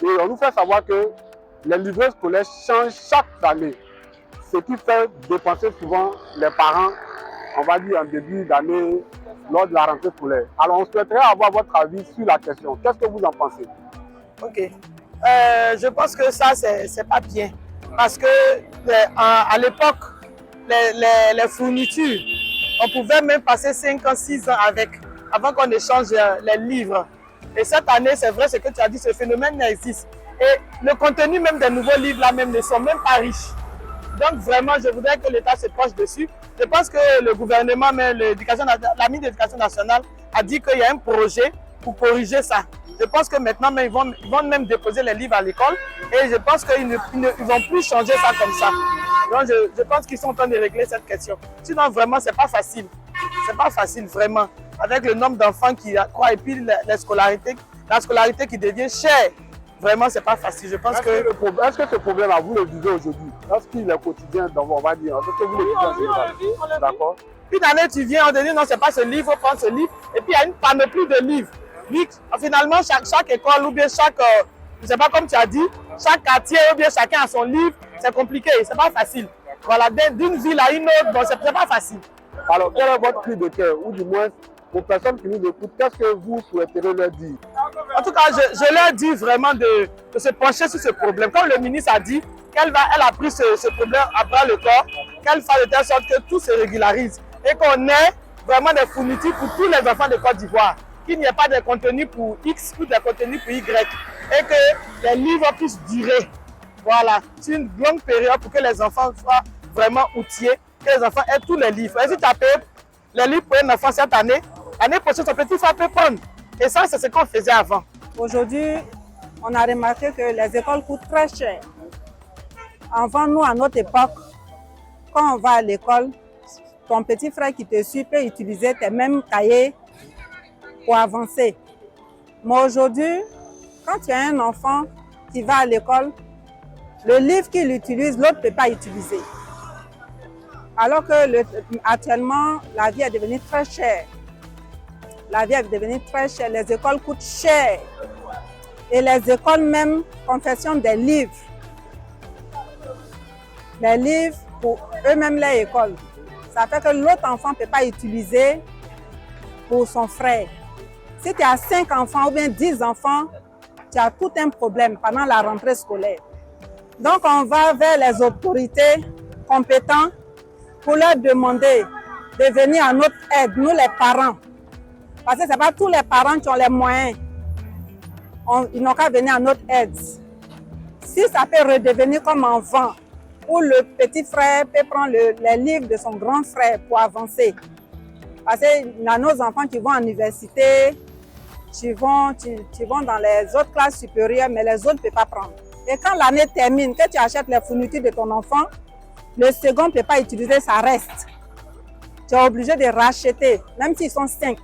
Et on nous fait savoir que les livrets scolaires changent chaque année. Ce qui fait dépenser souvent les parents, on va dire en début d'année, lors de la rentrée scolaire. Alors on souhaiterait avoir votre avis sur la question. Qu'est-ce que vous en pensez? Ok. Je pense que ça, c'est pas bien. Parce que à l'époque, les fournitures, on pouvait même passer 5 ans, 6 ans avec, avant qu'on échange les livres. Et cette année, c'est vrai ce que tu as dit, ce phénomène existe. Et le contenu même des nouveaux livres là même ne sont même pas riches. Donc vraiment, je voudrais que l'État se penche dessus. Je pense que le gouvernement, mais la ministre de l'Éducation nationale a dit qu'il y a un projet pour corriger ça. Je pense que maintenant, mais ils vont même déposer les livres à l'école et je pense qu'ils ne vont plus changer ça comme ça. Donc je pense qu'ils sont en train de régler cette question. Sinon, vraiment, c'est pas facile. C'est pas facile, vraiment. Avec le nombre d'enfants qui croient et puis la scolarité qui devient chère. Vraiment, c'est pas facile. Je pense Est-ce que ce problème, vous le vivez aujourd'hui? Est-ce qu'il est quotidien, on va dire? Est-ce que vous le vivez en D'accord. Une année, tu viens, on te dit non, c'est pas ce livre, prends ce livre. Et puis, il y a une panoplie de livres. Finalement, chaque école ou bien chaque, je sais pas comme tu as dit, chaque quartier ou bien chacun a son livre. C'est compliqué, c'est pas facile. Voilà, d'une ville à une autre, bon, c'est pas facile. Alors, quel est votre cri de cœur? Ou du moins, aux personnes qui nous écoutent, qu'est-ce que vous souhaiterez leur dire? En tout cas, je leur dis vraiment de se pencher sur ce problème. Comme le ministre a dit, elle a pris ce problème à bras le corps, qu'elle fasse de telle sorte que tout se régularise et qu'on ait vraiment des fournitures pour tous les enfants de Côte d'Ivoire. Qu'il n'y ait pas de contenu pour X ou de contenu pour Y. Et que les livres puissent durer. Voilà, c'est une longue période pour que les enfants soient vraiment outillés, que les enfants aient tous les livres. Et si tu as payé les livres pour un enfant cette année, l'année prochaine, son petit frère peut prendre. Et ça, c'est ce qu'on faisait avant. Aujourd'hui, on a remarqué que les écoles coûtent très cher. Avant, nous, à notre époque, quand on va à l'école, ton petit frère qui te suit peut utiliser tes mêmes cahiers pour avancer. Mais aujourd'hui, quand tu as un enfant qui va à l'école, le livre qu'il utilise, l'autre ne peut pas utiliser. Alors que actuellement, la vie est devenue très chère. La vie est devenue très chère, les écoles coûtent cher. Et les écoles même confectionnent des livres. Les livres pour eux-mêmes les écoles. Ça fait que l'autre enfant ne peut pas utiliser pour son frère. Si tu as 5 enfants ou bien 10 enfants, tu as tout un problème pendant la rentrée scolaire. Donc on va vers les autorités compétentes pour leur demander de venir à notre aide, nous les parents. Parce que ce n'est pas tous les parents qui ont les moyens. Ils n'ont qu'à venir à notre aide. Si ça peut redevenir comme avant, où le petit frère peut prendre les livres de son grand frère pour avancer. Parce qu'il y a nos enfants qui vont à l'université, qui vont dans les autres classes supérieures, mais les autres ne peuvent pas prendre. Et quand l'année termine, que tu achètes les fournitures de ton enfant, le second ne peut pas utiliser, ça reste. Tu es obligé de racheter, même s'ils sont 5.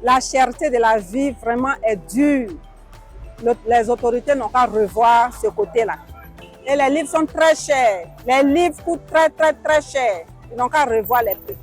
La cherté de la vie vraiment est dure. Les autorités n'ont qu'à revoir ce côté-là. Et les livres sont très chers. Les livres coûtent très cher. Ils n'ont qu'à revoir les prix.